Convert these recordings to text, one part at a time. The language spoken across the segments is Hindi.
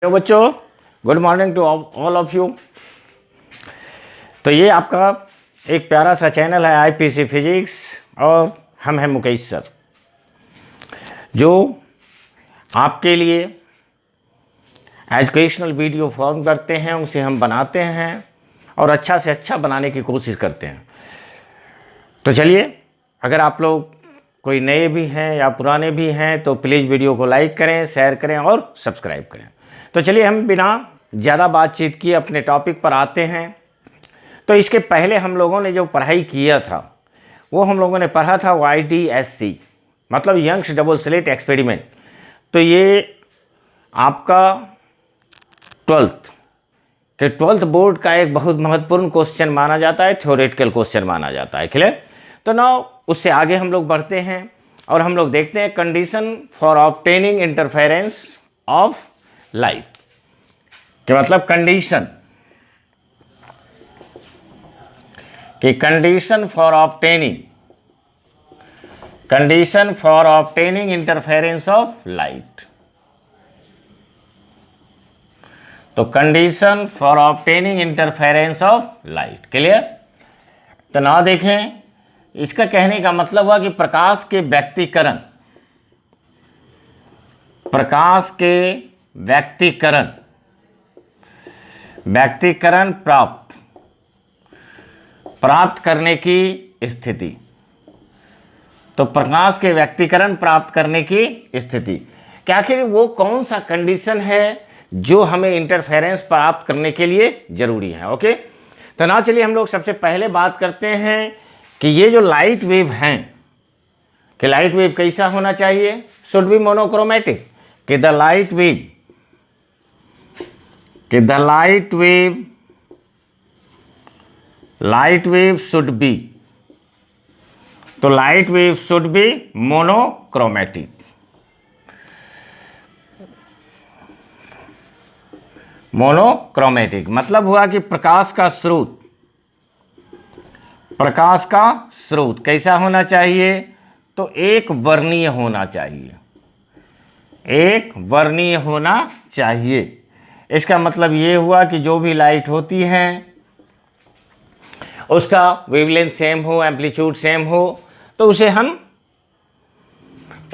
तो बच्चों, good morning to all of you. तो ये आपका एक प्यारा सा चैनल है आईपीसी फिजिक्स और हम हैं मुकेश सर, जो आपके लिए एजुकेशनल वीडियो फॉर्म करते हैं, उसे हम बनाते हैं और अच्छा से अच्छा बनाने की कोशिश करते हैं। तो चलिए, अगर आप लोग कोई नए भी हैं या पुराने भी हैं तो प्लीज़ वीडियो को लाइक करें, शेयर करें और सब्सक्राइब करें। तो चलिए, हम बिना ज़्यादा बातचीत किए अपने टॉपिक पर आते हैं। तो इसके पहले हम लोगों ने जो पढ़ाई किया था वो हम लोगों ने पढ़ा था YDSC, मतलब यंग्स डबल स्लिट एक्सपेरिमेंट। तो ये आपका 12th बोर्ड का एक बहुत महत्वपूर्ण क्वेश्चन माना जाता है, थ्योरेटिकल क्वेश्चन माना जाता है। क्लियर? तो नाउ उससे आगे हम लोग बढ़ते हैं और हम लोग देखते हैं condition for obtaining interference of light के मतलब condition for obtaining interference of light. तो condition for obtaining interference of light. Clear? तो ना देखें, इसका कहने का मतलब हुआ कि प्रकाश के व्यक्तिकरण प्राप्त करने की स्थिति। तो प्रकाश के व्यक्तिकरण प्राप्त करने की स्थिति क्या, आखिर वो कौन सा कंडीशन है जो हमें इंटरफेरेंस प्राप्त करने के लिए जरूरी है। ओके, तो ना चलिए हम लोग सबसे पहले बात करते हैं कि ये जो लाइट वेव हैं कि लाइट वेव कैसा होना चाहिए, शुड बी मोनोक्रोमेटिक। कि the light wave should be, तो light wave should be monochromatic. Monochromatic मतलब हुआ कि प्रकाश का स्रोत कैसा होना चाहिए, तो एक वर्णीय होना चाहिए। इसका मतलब ये हुआ कि जो भी लाइट होती है उसका वेवलेंथ सेम हो, एम्पलीट्यूड सेम हो, तो उसे हम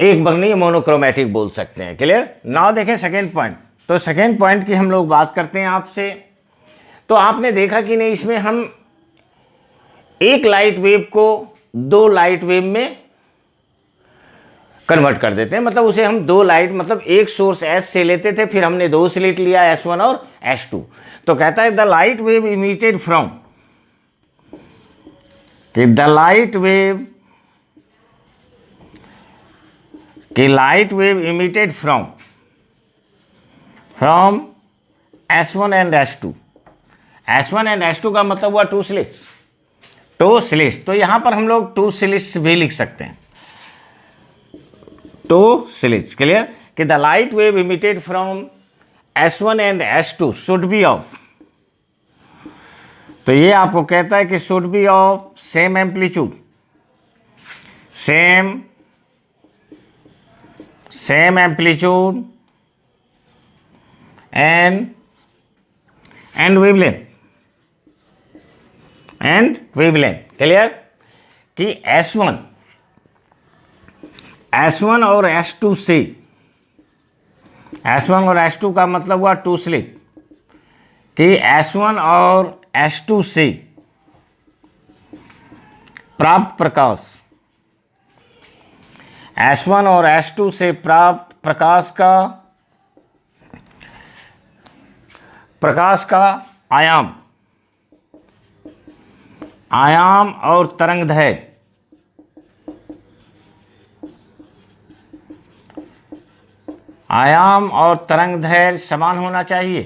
एक वर्णीय मोनोक्रोमेटिक बोल सकते हैं। क्लियर? नाउ देखें सेकेंड पॉइंट। तो सेकेंड पॉइंट की हम लोग बात करते हैं आपसे। तो आपने देखा कि नहीं, इसमें हम एक लाइट वेव को दो लाइट वेव में कन्वर्ट कर देते हैं। मतलब उसे हम दो लाइट, मतलब एक सोर्स S से लेते थे, फिर हमने दो स्लिट लिया S1 और S2। तो कहता है the light wave emitted from, कि the light wave emitted from S1 and S2। S1 and S2 का मतलब हुआ टू स्लिट्स। तो यहां पर हम लोग टू स्लिट्स भी लिख सकते हैं, टू स्लिट्स। क्लियर? कि the light wave emitted from S1 and S2 should be of, तो ये आपको कहता है कि should B of same amplitude and wavelength. Clear? कि S1 और S2 का मतलब हुआ टू स्लिट, कि S1 और S2 से प्राप्त प्रकाश का आयाम और तरंगदैर्घ्य समान होना चाहिए।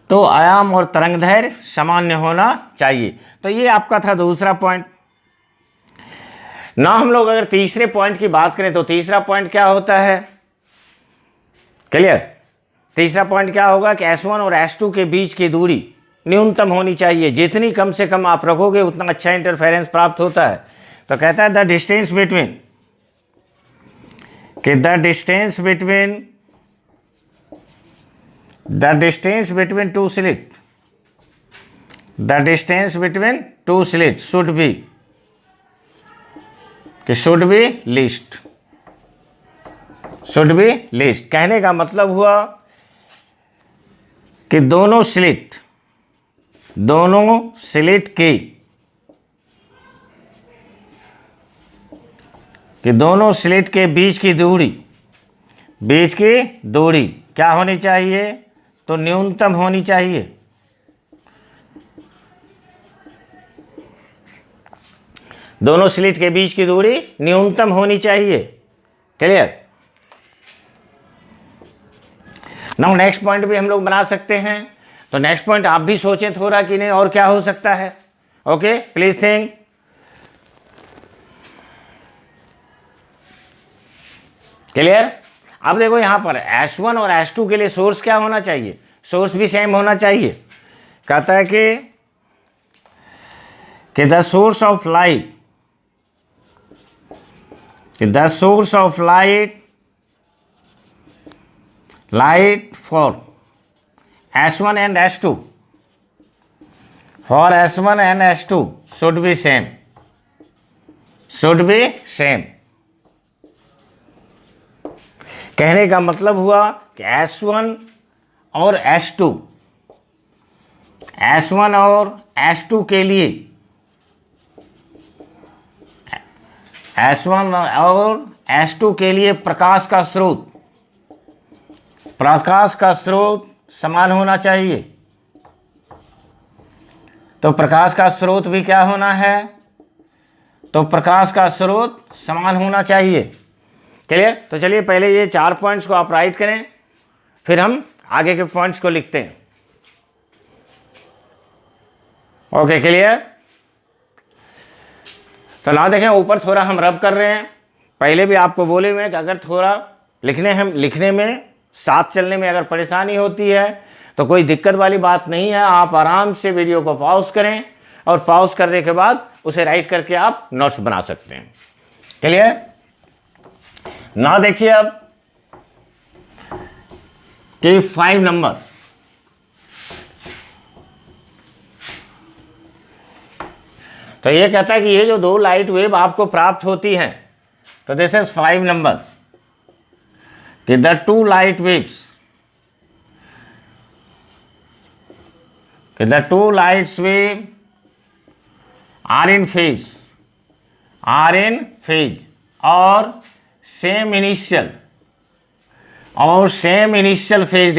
तो आयाम और तरंगदैर्घ्य सामान्य होना चाहिए। तो ये आपका था दूसरा पॉइंट। ना हम लोग अगर तीसरे पॉइंट की बात करें तो तीसरा पॉइंट क्या होता है? क्लियर? तीसरा पॉइंट क्या होगा कि S1 और S2 के बीच की दूरी न्यूनतम होनी चाहिए। जितनी कम से कम आप रखोगे उतना अच्छा इंटरफेरेंस प्राप्त होता है। तो कहता है the distance between the distance between two slit, the distance between two slit should be, कि should be least, should be least. कहने का मतलब हुआ कि दोनों स्लिट की, कि दोनों स्लिट के बीच की दूरी क्या होनी चाहिए, तो न्यूनतम होनी चाहिए। दोनों स्लिट के बीच की दूरी न्यूनतम होनी चाहिए। क्लियर। नाउ नेक्स्ट पॉइंट भी हम लोग बना सकते हैं। तो नेक्स्ट पॉइंट आप भी सोचें थोड़ा कि नहीं और क्या हो सकता है। Okay, please think. क्लियर। अब देखो यहां पर S1 और S2 के लिए सोर्स क्या होना चाहिए, सोर्स भी सेम होना चाहिए। कहता है कि the source of light, the source of light for S1 and S2, for S1 and S2 should be same, should be same। कहने का मतलब हुआ कि S1 और S2, S1 और S2 के लिए, S1 और S2 के लिए प्रकाश का स्रोत समान होना चाहिए। तो प्रकाश का स्रोत भी क्या होना है, तो प्रकाश का स्रोत समान होना चाहिए। क्लियर। तो चलिए पहले ये 4 पॉइंट्स को आप राइट करें, फिर हम आगे के पॉइंट्स को लिखते हैं। Okay, clear. तो ना देखें, ऊपर थोड़ा हम रब कर रहे हैं। पहले भी आपको बोले हुए हैं कि अगर थोड़ा लिखने में साथ चलने में अगर परेशानी होती है तो कोई दिक्कत वाली बात नहीं है। आप आराम से वीडियो को पॉज करें और पॉज करने के बाद उसे राइट करके आप नोट्स बना सकते हैं। क्लियर। ना देखिए अब कि 5 नंबर, तो ये कहता है कि ये जो 2 लाइट वेव आपको प्राप्त होती हैं, तो दिस इज 5 नंबर, कि द 2 लाइट वेव्स, कि the 2 lights wave are in phase, और same initial phase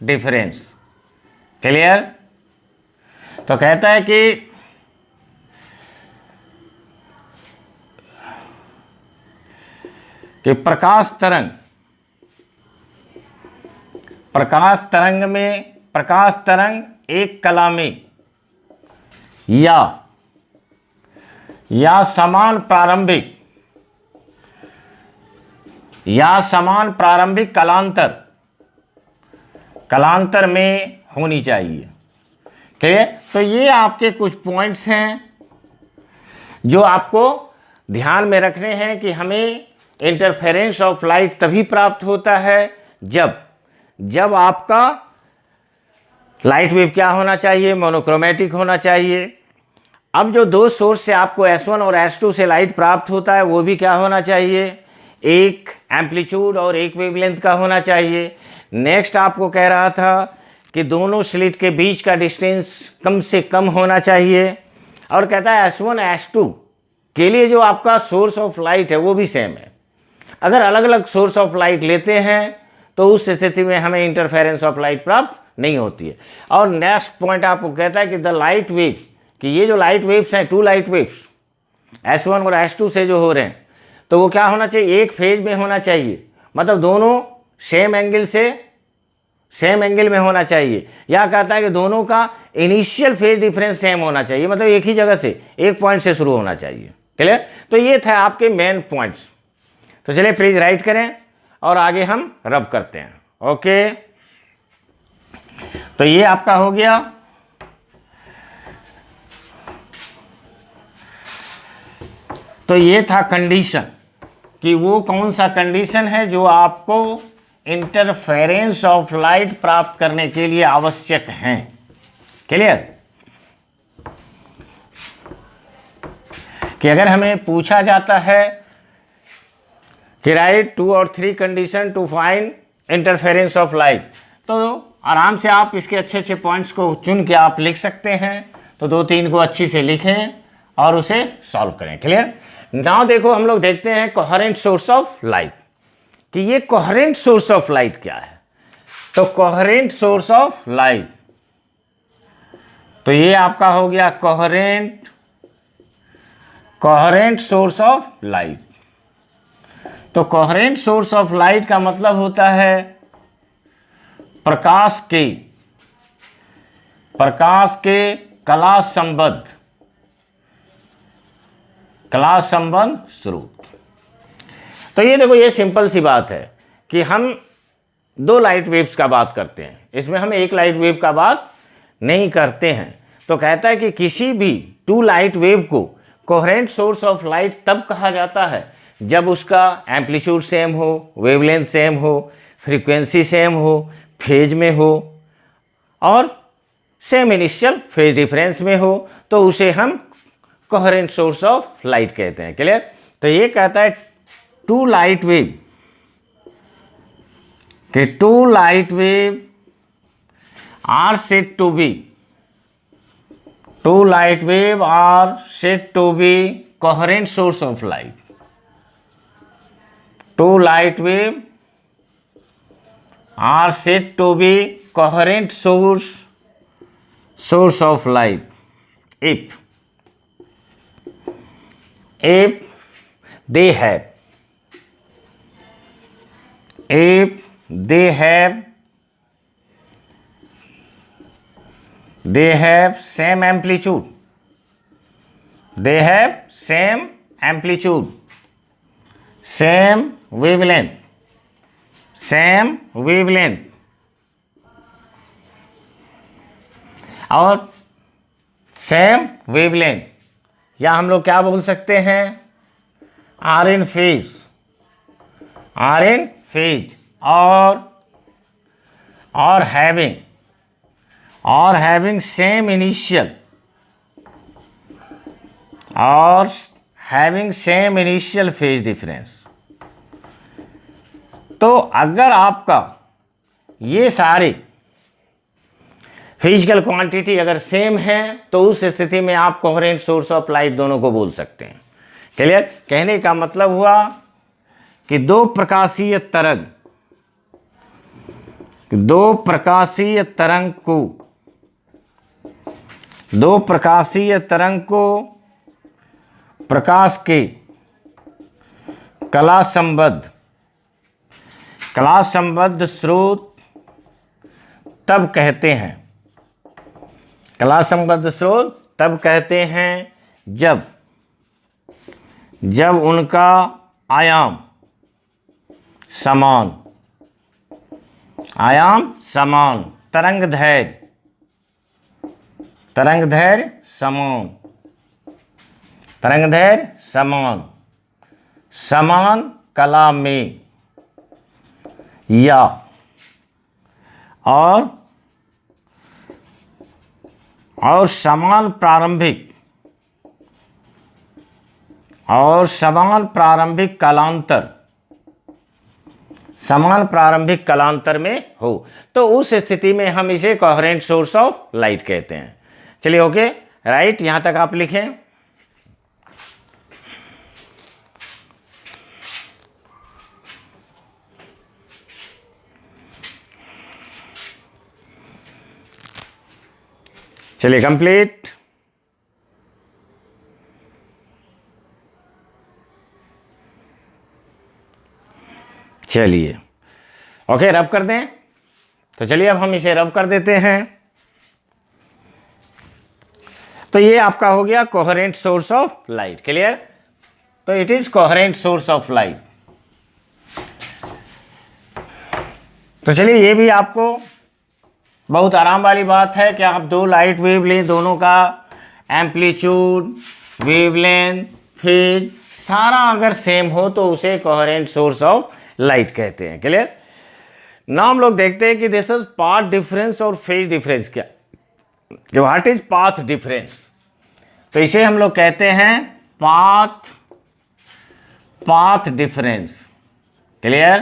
difference, clear. तो कहता है कि प्रकाश तरंग एक कला में या समान प्रारंभिक कलांतर में होनी चाहिए। ठीक। तो ये आपके कुछ पॉइंट्स हैं जो आपको ध्यान में रखने हैं कि हमें इंटरफेरेंस ऑफ लाइट तभी प्राप्त होता है जब आपका लाइट वेव क्या होना चाहिए, मोनोक्रोमेटिक होना चाहिए। अब जो 2 सोर्स से आपको S1 और S2 से लाइट प्राप्त होता है वो भी क्या होना चाहिए, एक एम्पलीट्यूड और एक वेवलेंथ का होना चाहिए। नेक्स्ट आपको कह रहा था कि दोनों स्लिट के बीच का डिस्टेंस कम से कम होना चाहिए, और कहता है S1 S2 के लिए जो आपका सोर्स ऑफ लाइट है वो भी सेम है। अगर अलग अलग सोर्स ऑफ लाइट लेते हैं तो उस स्थिति में हमें इंटरफेरेंस ऑफ लाइट प्राप्त नहीं होती है। और नेक्स्ट पॉइंट आपको कहता है कि द लाइट वेव्स, कि ये जो लाइट वेव्स हैं, 2 लाइट वेव्स S1 और S2 से जो हो रहे हैं, तो वो क्या होना चाहिए, एक फेज में होना चाहिए, मतलब दोनों सेम एंगल में होना चाहिए। या कहता है कि दोनों का इनिशियल फेज डिफरेंस सेम होना चाहिए, मतलब एक ही जगह से, एक पॉइंट से शुरू होना चाहिए। क्लियर। तो ये था आपके मेन पॉइंट्स। तो चलिए प्लीज राइट करें और आगे हम रब करते हैं। ओके, तो ये आपका हो गया। तो ये था कंडीशन कि वो कौन सा कंडीशन है जो आपको इंटरफेरेंस ऑफ लाइट प्राप्त करने के लिए आवश्यक हैं। क्लियर? कि अगर हमें पूछा जाता है कि राइट 2 और 3 condition to find interference of light, तो आराम से आप इसके अच्छे अच्छे पॉइंट्स को चुन के आप लिख सकते हैं। तो 2-3 को अच्छी से लिखें और उसे सॉल्व करें। क्लियर? नाउ देखो, हम लोग देखते हैं कोहेरेंट सोर्स ऑफ लाइट, कि ये कोहेरेंट सोर्स ऑफ लाइट क्या है। तो कोहेरेंट सोर्स ऑफ लाइट, तो ये आपका हो गया कोहेरेंट सोर्स ऑफ लाइट। तो कोहेरेंट सोर्स ऑफ लाइट का मतलब होता है प्रकाश के कला संबद्ध स्रोत। तो ये देखो, ये सिंपल सी बात है कि हम 2 लाइट वेव्स का बात करते हैं, इसमें हम एक लाइट वेव का बात नहीं करते हैं। तो कहता है कि किसी भी 2 लाइट वेव को कोहेरेंट सोर्स ऑफ लाइट तब कहा जाता है जब उसका एम्पलीट्यूड सेम हो, वेवलेंथ सेम हो, फ्रीक्वेंसी सेम हो, फेज में हो और सेम इनिशियल फेज डिफरेंस में हो, तो उसे हम कोहेरेंट सोर्स ऑफ लाइट कहते हैं। क्लियर? तो ये कहता है 2 light wave are said to be coherent source of light. 2 light wave are said to be coherent source of light if they have same amplitude, same wavelength और सेम वेवलेंथ, या हम लोग क्या बोल सकते हैं, आर इन फेज और having same initial phase difference. तो अगर आपका ये सारे फिजिकल क्वांटिटी अगर सेम है तो उस स्थिति में आप कोहेरेंट सोर्स ऑफ लाइट दोनों को बोल सकते हैं। क्लियर? कहने का मतलब हुआ कि दो प्रकाशीय तरंग को प्रकाश के कला संबद्ध स्रोत तब कहते हैं जब उनका आयाम समान, तरंग दैर्घ्य समान कला में या और समान प्रारंभिक कालांतर में हो, तो उस स्थिति में हम इसे कोहेरेंट सोर्स ऑफ लाइट कहते हैं। चलिए, ओके, राइट, यहां तक आप लिखें। चलिए, कंप्लीट। चलिए, ओके, रब कर दें। तो चलिए अब हम इसे रब कर देते हैं। तो ये आपका हो गया coherent source of light. Clear? तो it is coherent source of light. तो चलिए, ये भी आपको बहुत आराम वाली बात है कि आप 2 लाइट वेव लें, दोनों का एम्पलीट्यूड, वेवलेंथ, फेज सारा अगर सेम हो तो उसे कोहेरेंट सोर्स ऑफ लाइट कहते हैं। क्लियर। नाउ हम लोग देखते हैं कि दिस इज पाथ डिफरेंस और फेज डिफरेंस क्या, व्हाट इज पाथ डिफरेंस। तो इसे हम लोग कहते हैं path difference. Clear.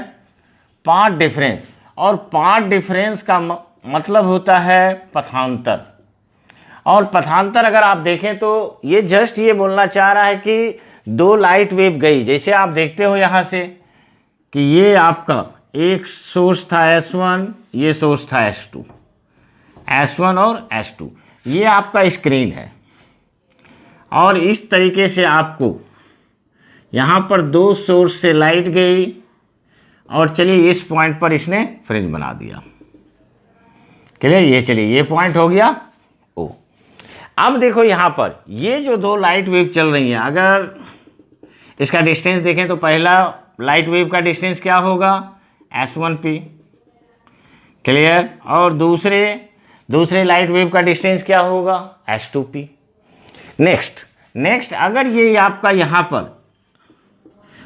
Path difference, और पाथ डिफरेंस का मतलब होता है पथांतर। और पथांतर अगर आप देखें तो ये जस्ट ये बोलना चाह रहा है कि दो लाइट वेव गई, जैसे आप देखते हो यहाँ से कि ये आपका एक सोर्स था S1, ये सोर्स था S2, S1 और S2, ये आपका स्क्रीन है। और इस तरीके से आपको यहाँ पर दो सोर्स से लाइट गई, और चलिए इस पॉइंट पर इसने फ्रिंज बना दिया। क्लियर। ये चलिए ये पॉइंट हो गया O। अब देखो यहाँ पर ये जो दो लाइट वेव चल रही हैं, अगर इसका डिस्टेंस देखें तो पहला लाइट वेव का डिस्टेंस क्या होगा, S1p। क्लियर। और दूसरे लाइट वेव का डिस्टेंस क्या होगा, S2p। नेक्स्ट अगर ये आपका यहाँ पर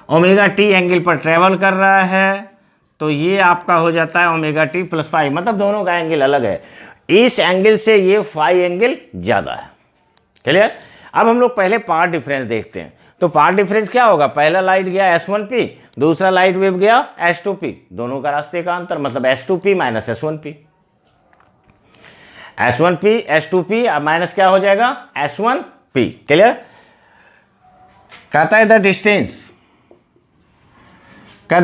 ओमेगा टी एंगल पर ट्रेवल कर रहा है तो ये आपका हो जाता है ओमेगा टी प्लस फाइव, मतलब दोनों का एंगल अलग है। इस एंगल से ये फाइव एंगल ज़्यादा है। क्लियर। अब हम लोग पहले पाथ डिफरेंस देखते हैं। तो पाथ डिफरेंस क्या होगा, पहला लाइट गया S1p, दूसरा लाइट वेव गया S2p, दोनों का रास्ते का अंतर मतलब S2p minus S1p। S1p S2p minus क्या हो जाएगा, S1p। क्लियर। कहता है the distance the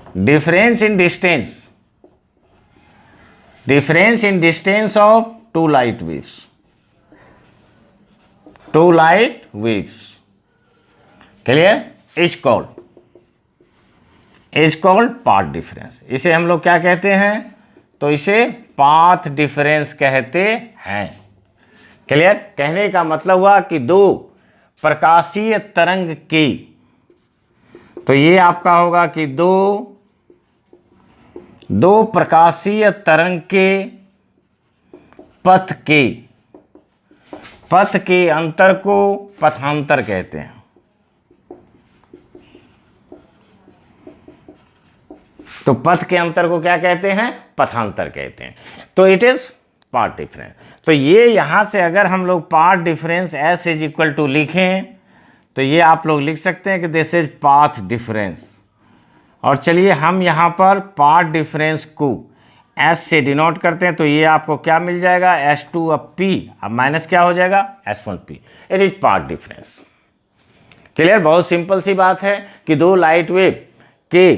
difference in distance of two light waves clear is called path difference। इसे हम लोग क्या कहते हैं, तो इसे पाथ डिफरेंस कहते हैं। क्लियर। कहने का मतलब हुआ कि दो प्रकाशीय तरंग की, तो ये आपका होगा कि दो प्रकाशीय तरंग के पथ के अंतर को पथांतर कहते हैं। तो पथ के अंतर को क्या कहते हैं, पथांतर कहते हैं। तो इट इज पाथ डिफरेंस। तो ये यहाँ से अगर हम लोग path difference S is equal to लिखें तो ये आप लोग लिख सकते हैं कि दिस इज पाथ डिफरेंस। और चलिए हम यहाँ पर पाथ डिफरेंस को S से डिनोट करते हैं, तो ये आपको क्या मिल जाएगा, S2p, अब माइनस क्या हो जाएगा, S1p। It is path difference. Clear. बहुत सिंपल सी बात है कि दो लाइट वेव के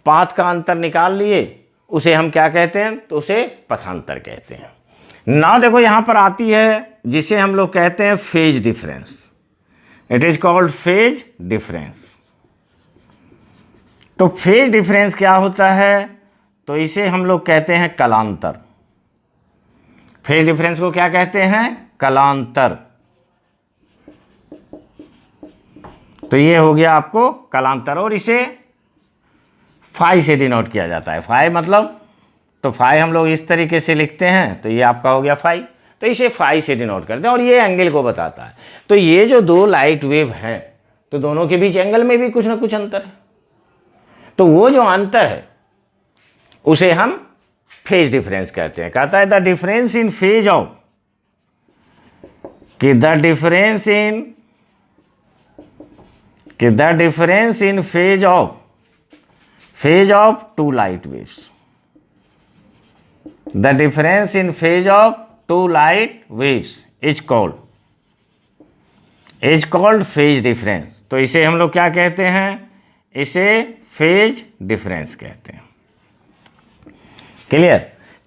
पाथ का अंतर निकाल लिए, उसे हम क्या कहते हैं, तो उसे पथांतर कहते हैं। ना देखो यहाँ पर आती है जिसे हम लोग कहते हैं phase difference. It is called phase difference. तो फेज डिफरेंस क्या होता है, तो इसे हम लोग कहते हैं कलांतर। फेज डिफरेंस को क्या कहते हैं, कलांतर। तो ये हो गया आपको कलांतर, और इसे फाई से डिनोट किया जाता है। फाई मतलब, तो फाई हम लोग इस तरीके से लिखते हैं, तो ये आपका हो गया फाई, तो इसे फाई से डिनोट करते हैं और ये एंगल को बताता है। तो ये जो दो लाइट वेव हैं, तो दोनों के बीच एंगल में भी कुछ ना कुछ अंतर है, तो वो जो अंतर है उसे हम फेज डिफरेंस कहते हैं। कहता है the difference in phase of, कि the difference in phase of two light waves, the difference in phase of two light waves is called phase difference. तो इसे हम लोग क्या कहते हैं, इसे फेज डिफरेंस कहते हैं। क्लियर।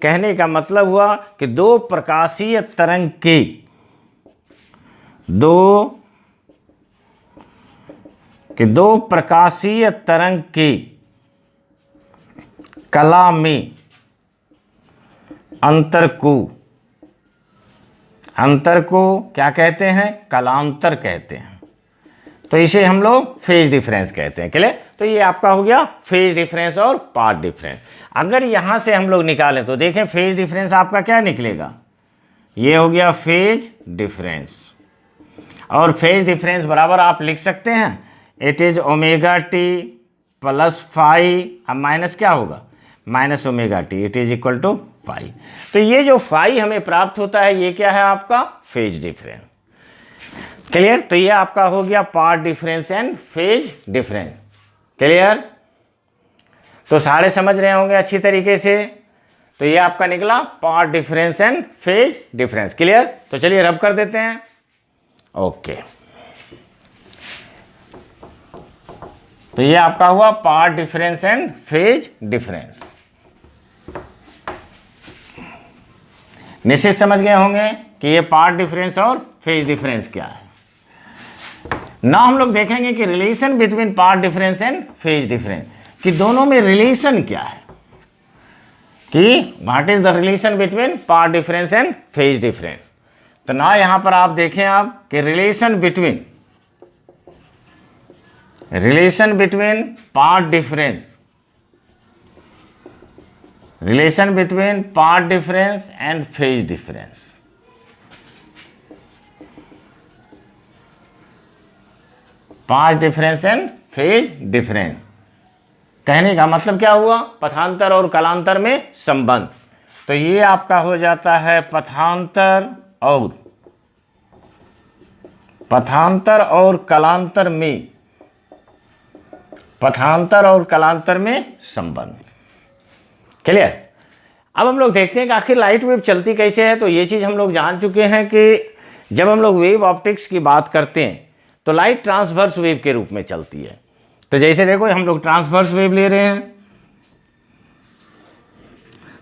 कहने का मतलब हुआ कि दो प्रकाशीय तरंग की, दो प्रकाशीय तरंग की कला में अंतर को क्या कहते हैं, कलांतर कहते हैं। तो इसे हम लोग फेज डिफरेंस कहते हैं। क्लियर? तो ये आपका हो गया फेज डिफरेंस और पाथ डिफरेंस। अगर यहाँ से हम लोग निकालें तो देखें फेज डिफरेंस आपका क्या निकलेगा, ये हो गया फेज डिफरेंस। और फेज डिफरेंस बराबर आप लिख सकते हैं it is omega T plus phi, अब माइनस क्या होगा, minus omega T, it is equal to phi. तो ये जो फाई हमें प्राप्त होता है ये क्या है आपका फेज डिफरेंस। क्लियर? तो ये आपका हो गया path difference and phase difference. Clear? तो सारे समझ रहे होंगे अच्छी तरीके से। तो ये आपका निकला path difference and phase difference. Clear? तो चलिए रब कर देते हैं। ओके, तो ये आपका हुआ path difference and phase difference. निश्चित समझ गए होंगे कि ये पाथ डिफरेंस और फेज डिफरेंस क्या है। ना हम लोग देखेंगे कि relation between path difference and phase difference, कि दोनों में रिलेशन क्या है, कि what is the relation between path difference and phase difference. तो ना यहां पर आप देखें आप कि relation between path difference, relation between path difference and phase difference. Path difference and phase difference कहने का मतलब क्या हुआ, पथांतर और कालांतर में संबंध। तो ये आपका हो जाता है पथांतर और कालांतर में, पथांतर और कालांतर में संबंध। क्लियर? अब हम लोग देखते हैं कि आखिर लाइट वेव चलती कैसे है। तो ये चीज़ हम लोग जान चुके हैं कि जब हम लोग वेव ऑप्टिक्स की बात करते हैं तो लाइट ट्रांसवर्स वेव के रूप में चलती है। तो जैसे देखो हम लोग ट्रांसवर्स वेव ले रहे हैं,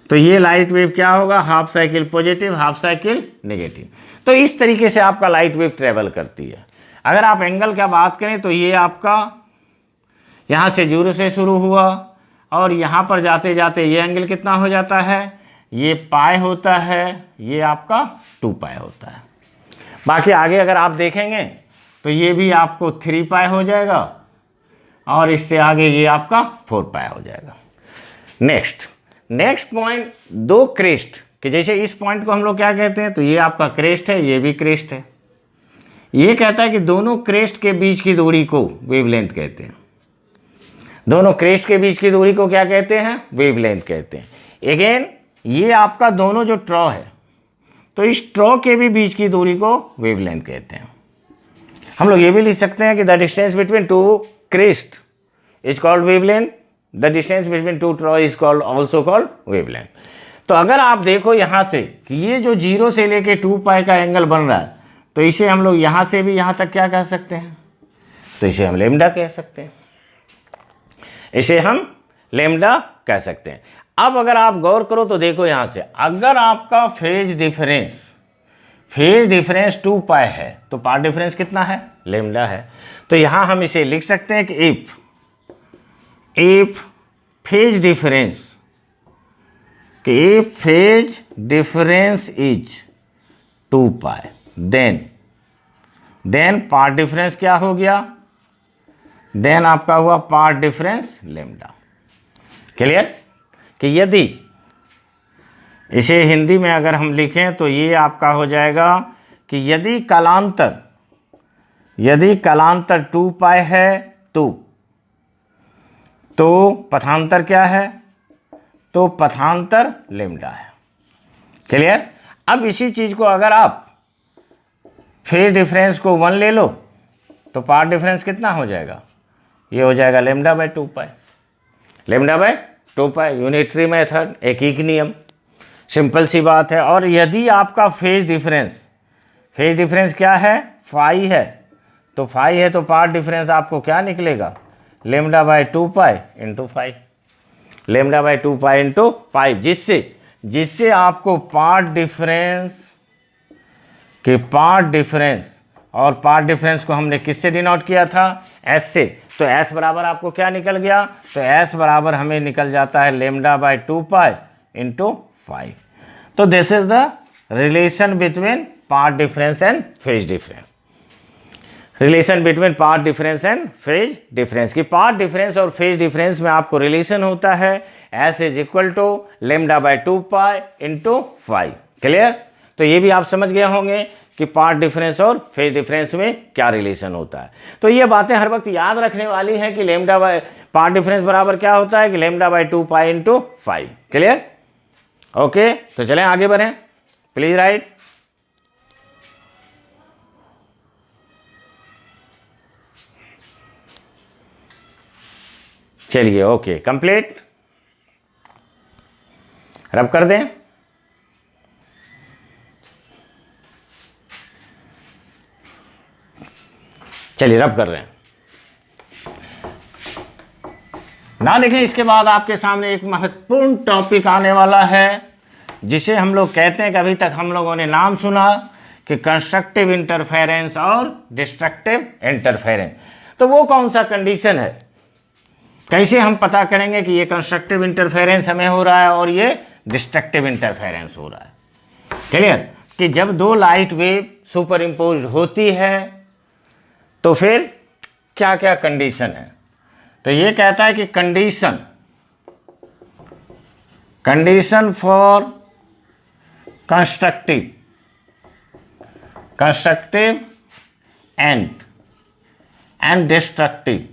तो ये लाइट वेव क्या होगा, half cycle positive half cycle negative. तो इस तरीके से आपका लाइट वेव ट्रेवल करती है। अगर आप एंगल का बात करें तो ये आपका यहाँ से 0 से शुरू हुआ और यहाँ पर जाते जाते ये एंगल कितना हो जाता है, ये पाई होता है, ये आपका 2 पाई होता है। बाकी आगे अगर आप देखेंगे तो ये भी आपको 3 पाई हो जाएगा और इससे आगे ये आपका 4 पाई हो जाएगा। नेक्स्ट पॉइंट, 2 क्रेस्ट, कि जैसे इस पॉइंट को हम लोग क्या कहते हैं, तो ये आपका क्रेस्ट है, ये भी क्रेस्ट है। ये कहता है कि दोनों क्रेस्ट के बीच की दूरी को वेवलेंथ कहते हैं। दोनों क्रेस्ट के बीच की दूरी को क्या कहते हैं, वेवलेंथ कहते हैं। अगेन ये आपका दोनों जो ट्रॉ है, तो इस ट्रॉ के भी बीच की दूरी को वेवलेंथ कहते हैं। हम लोग ये भी लिख सकते हैं कि the distance between 2 crest is called wavelength, the distance between 2 ट्रॉ is called also called wavelength. तो अगर आप देखो यहाँ से कि ये जो 0 से लेके 2 पाई का एंगल बन रहा है, तो इसे हम लोग यहाँ से भी यहाँ तक क्या कह सकते हैं, तो इसे हम लेमडा कह सकते हैं, इसे हम लेमडा कह सकते हैं। अब अगर आप गौर करो तो देखो यहाँ से, अगर आपका फेज डिफरेंस 2 पाई है तो पाथ डिफरेंस कितना है, लेमडा है। तो यहाँ हम इसे लिख सकते हैं कि if phase difference is 2 pi then path difference क्या हो गया, देन आपका हुआ पाथ डिफरेंस लेमडा। क्लियर? कि यदि इसे हिंदी में अगर हम लिखें तो ये आपका हो जाएगा कि यदि कालांतर 2 पाई है तो पथांतर क्या है, तो पथांतर लेमडा है। क्लियर? अब इसी चीज़ को अगर आप फेज डिफरेंस को 1 ले लो तो पाथ डिफरेंस कितना हो जाएगा, ये हो जाएगा lambda by 2 pi, lambda by 2 pi. Unitary method, एक नियम, सिंपल सी बात है। और यदि आपका फेज डिफरेंस क्या है, फाई है, तो पाथ डिफरेंस आपको क्या निकलेगा, lambda by 2 pi into 5, lambda by 2 pi into 5, जिससे आपको पाथ डिफरेंस को हमने किससे डिनोट किया था, एस से। तो एस बराबर आपको क्या निकल गया, तो एस बराबर हमें निकल जाता है लेमडा बाय 2 पाई इंटू 5। तो this is the relation between path difference and phase difference. Relation between path difference and phase difference, की पाथ डिफरेंस और फेज डिफरेंस में आपको रिलेशन होता है S is equal to lambda by 2 into 5। Clear? तो ये भी आप समझ गए होंगे कि पाथ डिफरेंस और फेज डिफरेंस में क्या रिलेशन होता है। तो ये बातें हर वक्त याद रखने वाली हैं कि लेमडा बाई पाथ डिफरेंस बराबर क्या होता है कि lambda by 2 into 5। Clear? Okay, तो चलें आगे बढ़ें, प्लीज राइट। चलिए ओके, कंप्लीट, रब कर दें। चलिए रब कर रहे हैं ना। देखें, इसके बाद आपके सामने एक महत्वपूर्ण टॉपिक आने वाला है जिसे हम लोग कहते हैं कि अभी तक हम लोगों ने नाम सुना कि कंस्ट्रक्टिव इंटरफेरेंस और डिस्ट्रक्टिव इंटरफेरेंस। तो वो कौन सा कंडीशन है, कैसे हम पता करेंगे कि ये कंस्ट्रक्टिव इंटरफेरेंस हमें हो रहा है और ये डिस्ट्रक्टिव इंटरफेरेंस हो रहा है। क्लियर? कि जब दो लाइट वेव सुपर इम्पोज होती है तो फिर क्या क्या कंडीशन है। तो ये कहता है कि condition for constructive and destructive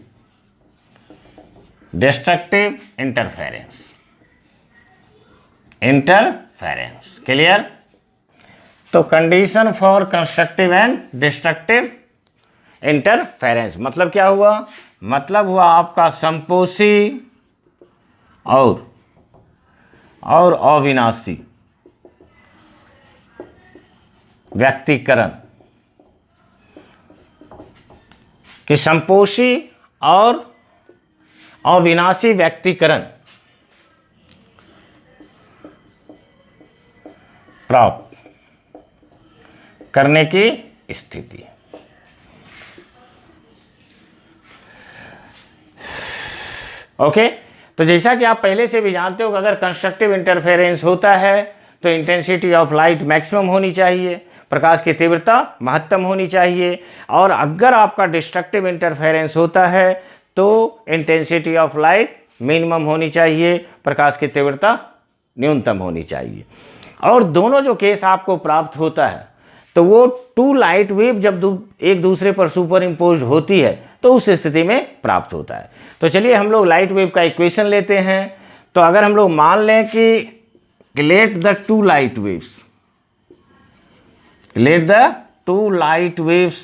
interference. Clear? तो condition for constructive and destructive interference मतलब क्या हुआ? मतलब हुआ आपका संपोषी और अविनाशी व्यक्तीकरण, कि संपोषी और अविनाशी व्यक्तीकरण प्राप्त करने की स्थिति। ओके, तो जैसा कि आप पहले से भी जानते हो कि अगर कंस्ट्रक्टिव इंटरफेरेंस होता है तो इंटेंसिटी ऑफ लाइट मैक्सिमम होनी चाहिए, प्रकाश की तीव्रता महत्तम होनी चाहिए, और अगर आपका डिस्ट्रक्टिव इंटरफेरेंस होता है तो इंटेंसिटी ऑफ लाइट मिनिमम होनी चाहिए, प्रकाश की तीव्रता न्यूनतम होनी चाहिए। और दोनों जो केस आपको प्राप्त होता है तो वो टू लाइट वेव जब एक दूसरे पर सुपर इम्पोज होती है तो उस स्थिति में प्राप्त होता है। तो चलिए हम लोग लाइट वेव का इक्वेशन लेते हैं। तो अगर हम लोग मान लें कि let the two light waves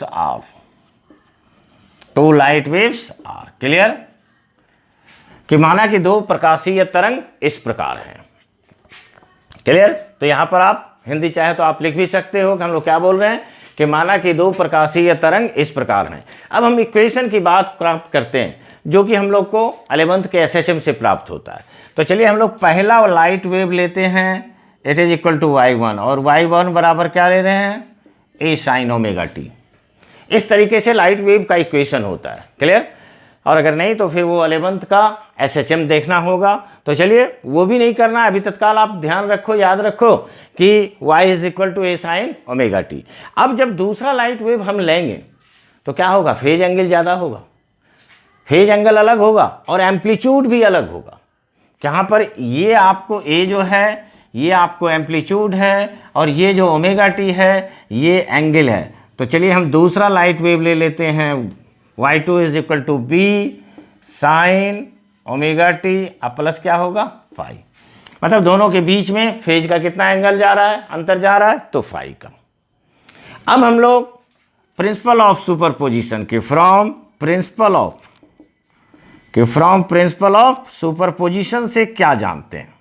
are clear, कि माना कि दो प्रकाशीय तरंग इस प्रकार हैं। क्लियर? तो यहां पर आप हिंदी चाहे तो आप लिख भी सकते हो कि हम लोग क्या बोल रहे हैं कि माना कि दो प्रकाशीय तरंग इस प्रकार हैं। अब हम इक्वेशन की बात प्राप्त करते हैं जो कि हम लोग को 11th के एसएचएम से प्राप्त होता है। तो चलिए हम लोग पहला लाइट वेव लेते हैं, it is equal to y1, और y1 बराबर क्या ले रहे हैं? a sin omega T. इस तरीके से लाइट वेव का इक्वेशन होता है। क्लियर? और अगर नहीं तो फिर वो 11th का एसएचएम देखना होगा। तो चलिए वो भी नहीं करना है अभी तत्काल, आप ध्यान रखो, याद रखो कि y is equal to a sin omega T. अब जब दूसरा लाइट वेव हम लेंगे तो क्या होगा? फेज एंगल ज़्यादा होगा, फेज एंगल अलग होगा और एम्पलीट्यूड भी अलग होगा। यहाँ पर ये आपको a जो है ये आपको एम्पलीट्यूड है और ये जो ओमेगा टी है ये एंगल है। तो चलिए हम दूसरा लाइट वेव ले लेते हैं, y2 is equal to b sine omega T, अब प्लस क्या होगा? फाई। मतलब दोनों के बीच में फेज का कितना एंगल जा रहा है, अंतर जा रहा है? तो फाई का। अब हम लोग प्रिंसिपल ऑफ सुपरपोजिशन के फ्रॉम प्रिंसिपल ऑफ सुपरपोजिशन से क्या जानते हैं?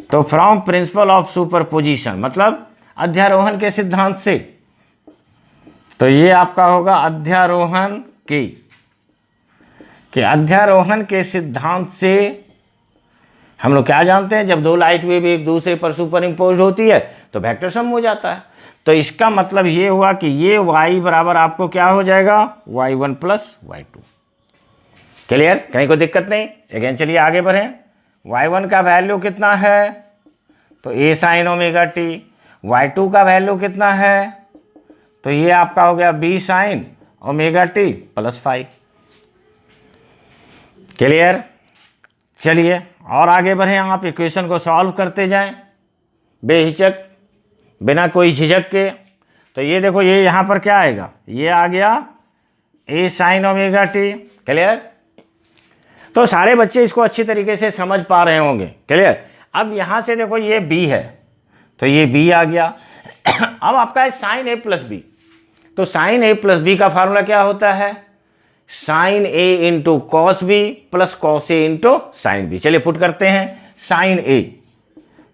तो फ्रॉम प्रिंसिपल ऑफ सुपरपोजिशन मतलब अध्यारोहण के सिद्धांत से। तो ये आपका होगा अध्यारोहण के सिद्धांत से हम लोग क्या जानते हैं? जब दो लाइट वेव एक दूसरे पर सुपर इम्पोज होती है तो वेक्टर सम हो जाता है। तो इसका मतलब ये हुआ कि ये y बराबर आपको क्या हो जाएगा? y1 plus y2। क्लियर? कहीं कोई दिक्कत नहीं? अगेन चलिए आगे बढ़ें। y1 का वैल्यू कितना है? तो a sign omega T. y2 का वैल्यू कितना है? तो ये आपका हो गया b sine omega T plus phi. Clear? चलिए और आगे बढ़ें, आप इक्वेशन को सॉल्व करते जाएं बेहिचक, बिना कोई झिझक के। तो ये देखो, ये यहाँ पर क्या आएगा, ये आ गया ए साइन ओमेगा टी। क्लियर? तो सारे बच्चे इसको अच्छी तरीके से समझ पा रहे होंगे। क्लियर? अब यहाँ से देखो ये बी है, तो ये बी आ गया। अब आपका है साइन ए प्लस बी, तो साइन ए प्लस बी का फार्मूला क्या होता है, sine A into cos B plus cos A into sine B. चलिए पुट करते हैं साइन ए,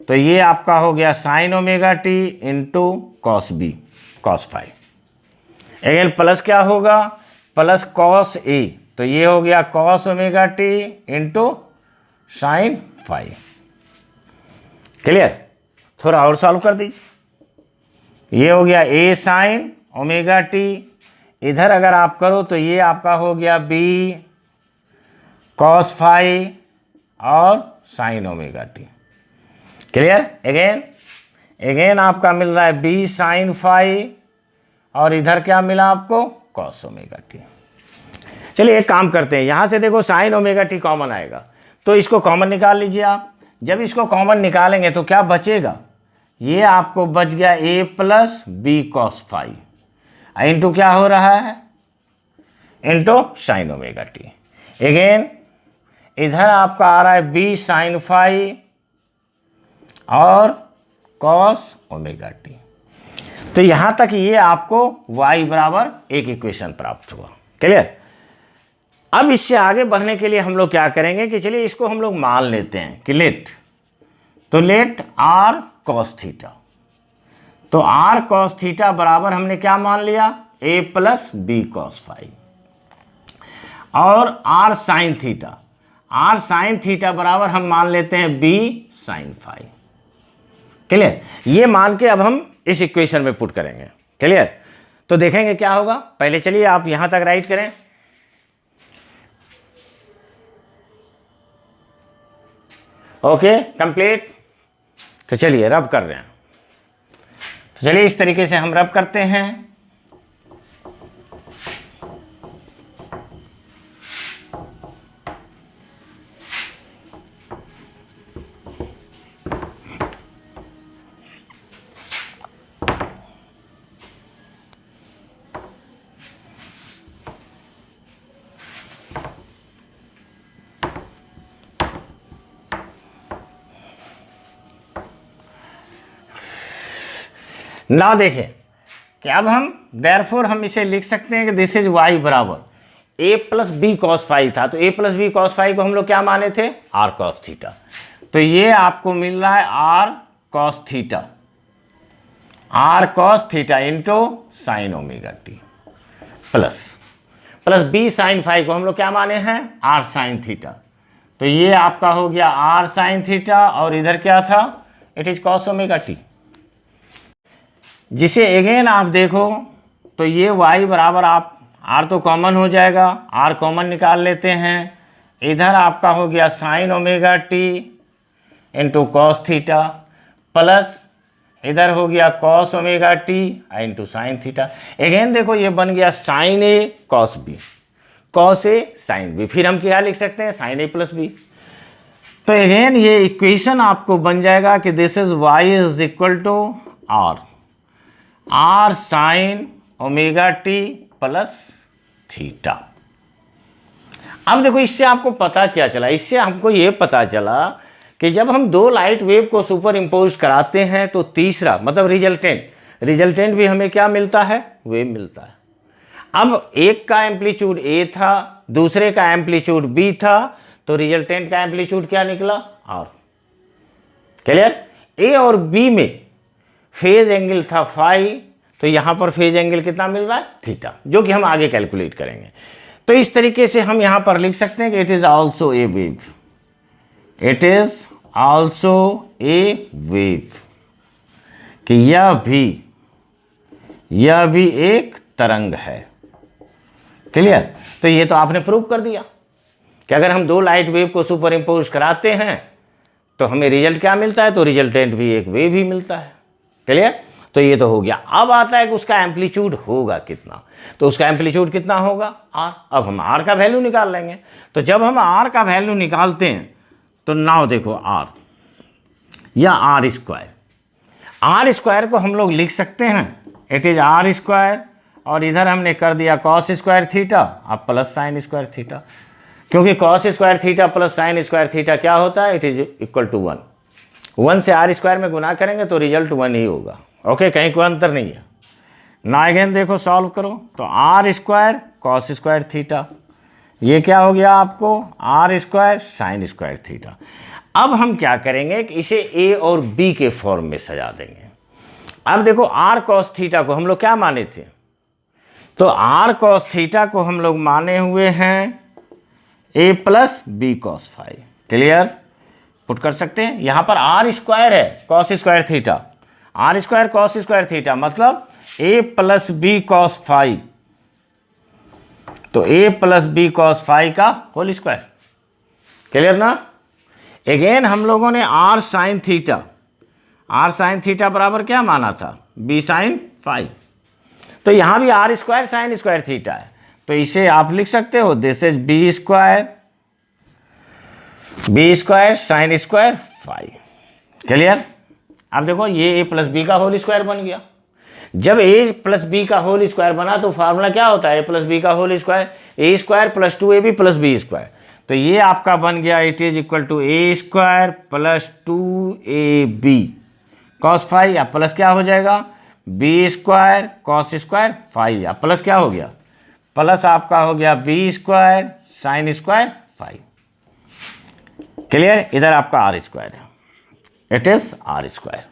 तो ये आपका हो गया sine omega T into cos B cos phi. Again plus क्या होगा, प्लस कॉस ए, तो ये हो गया cos omega T into sine phi. Clear? थोड़ा और सॉल्व कर दीजिए। ये हो गया ए साइन ओमेगा टी, इधर अगर आप करो तो ये आपका हो गया बी कॉस फाइव और sign omega T. Clear? Again आपका मिल रहा है बी साइन फाइव और इधर क्या मिला आपको, कॉस ओमेगा टी। चलिए एक काम करते हैं, यहाँ से देखो साइन ओमेगा टी कॉमन आएगा, तो इसको कॉमन निकाल लीजिए आप। जब इसको कॉमन निकालेंगे तो क्या बचेगा, ये आपको बच गया A plus B cos phi into क्या हो रहा है, into sine omega T. Again इधर आपका आ रहा है बी साइन फाइव और कॉस ओमेगा टी। तो यहाँ तक ये आपको y बराबर एक इक्वेशन प्राप्त हुआ। क्लियर? अब इससे आगे बढ़ने के लिए हम लोग क्या करेंगे कि चलिए इसको हम लोग मान लेते हैं कि लेट r cos थीटा, तो r cos थीटा बराबर हमने क्या मान लिया, a plus B cos five, और r साइन थीटा बराबर हम मान लेते हैं b साइन फाइव। क्लियर? ये मान के अब हम इस इक्वेशन में पुट करेंगे। क्लियर? तो देखेंगे क्या होगा। पहले चलिए आप यहां तक राइट करें। Okay complete. तो चलिए रब कर रहे हैं, तो चलिए इस तरीके से हम रब करते हैं। ना देखें कि अब हम देयरफॉर हम इसे लिख सकते हैं कि दिस इज y बराबर a plus B cos five था, तो a plus B cos five को हम लोग क्या माने थे, r कॉस थीटा। तो ये आपको मिल रहा है r cos theta into sine omega T plus B sine five को हम लोग क्या माने हैं, r साइन थीटा। तो ये आपका हो गया r साइन थीटा और इधर क्या था, it is cos omega T, जिसे अगेन आप देखो तो ये y बराबर आप r तो कॉमन हो जाएगा, r कॉमन निकाल लेते हैं। इधर आपका हो गया sine omega T into cos theta plus इधर हो गया cos omega T into sine theta. Again देखो ये बन गया sine a cos B, cos a sine b, फिर हम क्या लिख सकते हैं, साइन ए प्लस बी। तो अगेन ये इक्वेशन आपको बन जाएगा कि this is y is equal to r sine omega T plus theta. अब देखो इससे आपको पता क्या चला, इससे हमको ये पता चला कि जब हम दो लाइट वेव को सुपर इम्पोज कराते हैं तो तीसरा मतलब रिजल्टेंट भी हमें क्या मिलता है, वेव मिलता है। अब एक का एम्पलीट्यूड a था, दूसरे का एम्पलीट्यूड b था, तो रिजल्टेंट का एम्पलीट्यूड क्या निकला, r। क्लियर? a और b में फेज एंगल था फाई, तो यहां पर फेज एंगल कितना मिल रहा है, थीटा, जो कि हम आगे कैलकुलेट करेंगे। तो इस तरीके से हम यहां पर लिख सकते हैं कि it is also a wave, it is also a wave, कि यह भी एक तरंग है। क्लियर? तो ये तो आपने प्रूव कर दिया कि अगर हम दो लाइट वेव को सुपर इम्पोज कराते हैं तो हमें रिजल्ट क्या मिलता है, तो रिजल्टेंट भी एक वेव ही मिलता है। क्लियर? तो ये तो हो गया। अब आता है कि उसका एम्पलीट्यूड होगा कितना, तो उसका एम्पलीट्यूड कितना होगा आर। अब हम आर का वैल्यू निकाल लेंगे। तो जब हम आर का वैल्यू निकालते हैं तो नाउ देखो आर या आर स्क्वायर को हम लोग लिख सकते हैं, इट इज आर स्क्वायर, और इधर हमने कर दिया कॉस स्क्वायर थीटा अब प्लस साइन स्क्वायर थीटा, क्योंकि cos square theta plus sine square theta क्या होता है, इट इज इक्वल टू 1। 1 से आर स्क्वायर में गुना करेंगे तो रिजल्ट 1 ही होगा। ओके, कहीं कोई अंतर नहीं है ना। अगेन देखो सॉल्व करो तो r square cos square theta, ये क्या हो गया आपको r square sine square theta. अब हम क्या करेंगे कि इसे ए और बी के फॉर्म में सजा देंगे। अब देखो आर कॉस थीटा को हम लोग क्या माने थे, तो आर कॉस थीटा को हम लोग माने हुए हैं A plus B cos phi. Clear, put कर सकते हैं। यहां पर आर स्क्वायर है cos square theta, R square cos square theta मतलब A plus B cos phi, तो A plus B cos phi का होल स्क्वायर। क्लियर ना। अगेन हम लोगों ने आर साइन थीटा बराबर क्या माना था, बी साइन फाई, तो यहां भी R square sine square theta है, तो इसे आप लिख सकते हो this is B square sine square phi. Clear. अब देखो ये ए प्लस बी का होल स्क्वायर बन गया। जब ए प्लस बी का होल स्क्वायर बना तो फार्मूला क्या होता है, ए प्लस बी का whole square A square plus 2ab plus B square, तो ये आपका बन गया it is equal to A square plus 2ab cos phi, या प्लस क्या हो जाएगा B square cos square phi, या प्लस क्या हो गया, प्लस आपका हो गया B square sine square phi. Clear. इधर आपका आर स्क्वायर है, it is R square.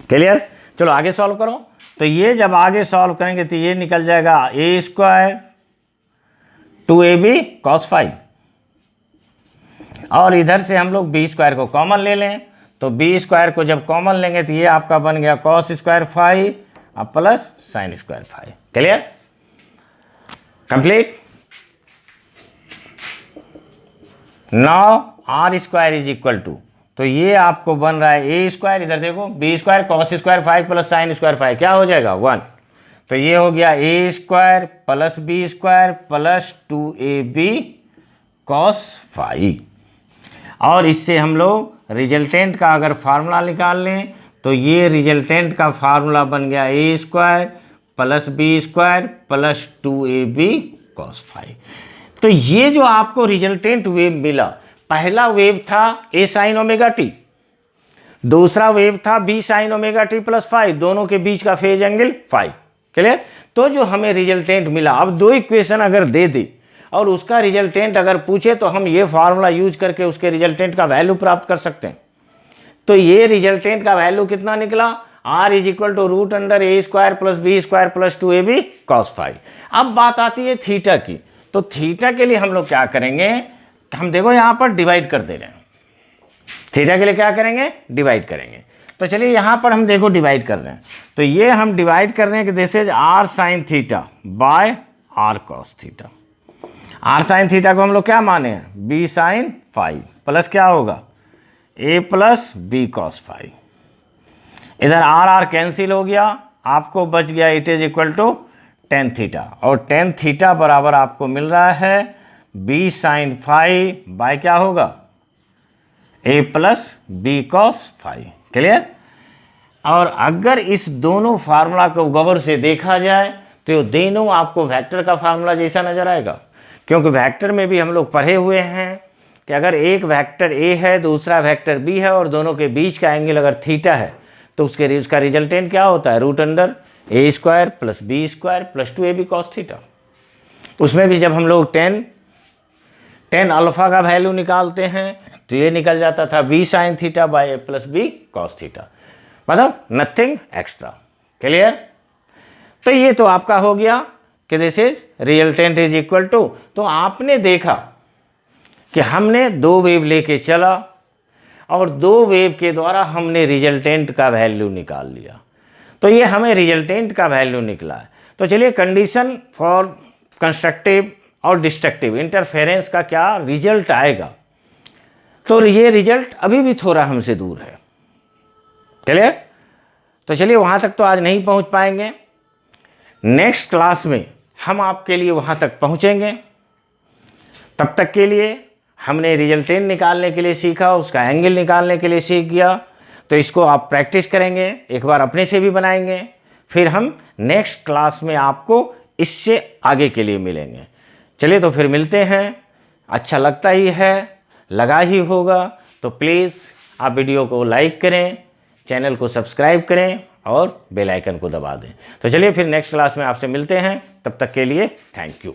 Clear. चलो आगे सॉल्व करो, तो ये जब आगे सॉल्व करेंगे तो ये निकल जाएगा ए स्क्वायर 2ab कॉस फाई, और इधर से हम लोग बी स्क्वायर को कॉमन ले लें, तो बी स्क्वायर को जब कॉमन लेंगे तो ये आपका बन गया कॉस स्क्वायर फाई अब plus sine square phi. Clear, complete. Now r square is equal to, तो ये आपको बन रहा है ए स्क्वायर, इधर देखो B square cos square phi plus sine square phi क्या हो जाएगा 1, तो ये हो गया A square plus B square plus 2ab cos five. और इससे हम लोग रिजल्टेंट का अगर फार्मूला निकाल लें तो ये रिजल्टेंट का फार्मूला बन गया A square plus B square plus 2ab cos phi. तो ये जो आपको रिजल्टेंट वेव मिला, पहला वेव था ए साइन ओमेगा टी, दूसरा वेव था b sine omega T plus five, दोनों के बीच का फेज एंगल फाइव। क्लियर। तो जो हमें रिजल्टेंट मिला, अब दो इक्वेशन अगर दे दे और उसका रिजल्टेंट अगर पूछे तो हम ये फार्मूला यूज करके उसके रिजल्टेंट का वैल्यू प्राप्त कर सकते हैं। तो ये रिजल्टेंट का वैल्यू कितना निकला, r is equal to root under A square plus B square plus 2ab cos five. अब बात आती है थीटा की, तो थीटा के लिए हम लोग क्या करेंगे, हम देखो यहां पर डिवाइड कर दे रहे हैं, थीटा के लिए क्या करेंगे डिवाइड करेंगे। तो चलिए यहां पर हम देखो डिवाइड कर रहे हैं, तो ये हम डिवाइड कर रहे हैं कि this is r sine theta by r cos theta. R sine theta को हम लोग क्या माने हैं बी साइन फाइव प्लस क्या होगा ए प्लस बी कॉस फाइव। इधर आर आर कैंसिल हो गया, आपको बच गया it is equal to ten theta, और टेन थीटा बराबर आपको मिल रहा है बी साइन फाइव बाय क्या होगा ए plus B cos phi. Clear. और अगर इस दोनों फार्मूला को गौर से देखा जाए तो दोनों आपको वेक्टर का फार्मूला जैसा नजर आएगा, क्योंकि वेक्टर में भी हम लोग पढ़े हुए हैं कि अगर एक वेक्टर ए है दूसरा वेक्टर बी है और दोनों के बीच का एंगल अगर थीटा है तो उसका रिजल्टेंट क्या होता है रूट अंडर ए square plus B square plus 2ab cos theta. उसमें भी जब हम लोग टेन अल्फा का वैल्यू निकालते हैं तो ये निकल जाता था b sine theta by a plus B cos theta, मतलब नथिंग एक्स्ट्रा। क्लियर। तो ये तो आपका हो गया कि this is resultant is equal to, तो आपने देखा कि हमने दो वेव लेके चला और दो वेव के द्वारा हमने रिजल्टेंट का वैल्यू निकाल लिया, तो ये हमें रिजल्टेंट का वैल्यू निकला है। तो चलिए कंडीशन फॉर कंस्ट्रक्टिव और डिस्ट्रक्टिव इंटरफेरेंस का क्या रिजल्ट आएगा, तो ये रिजल्ट अभी भी थोड़ा हमसे दूर है। क्लियर। तो चलिए वहाँ तक तो आज नहीं पहुँच पाएंगे, नेक्स्ट क्लास में हम आपके लिए वहाँ तक पहुँचेंगे। तब तक के लिए हमने रिजल्टेंट निकालने के लिए सीखा, उसका एंगल निकालने के लिए सीख गया। तो इसको आप प्रैक्टिस करेंगे, एक बार अपने से भी बनाएंगे, फिर हम नेक्स्ट क्लास में आपको इससे आगे के लिए मिलेंगे। चलिए तो फिर मिलते हैं। अच्छा लगता ही है, लगा ही होगा, तो प्लीज़ आप वीडियो को लाइक करें, चैनल को सब्सक्राइब करें और बेल आइकन को दबा दें। तो चलिए फिर नेक्स्ट क्लास में आपसे मिलते हैं, तब तक के लिए थैंक यू।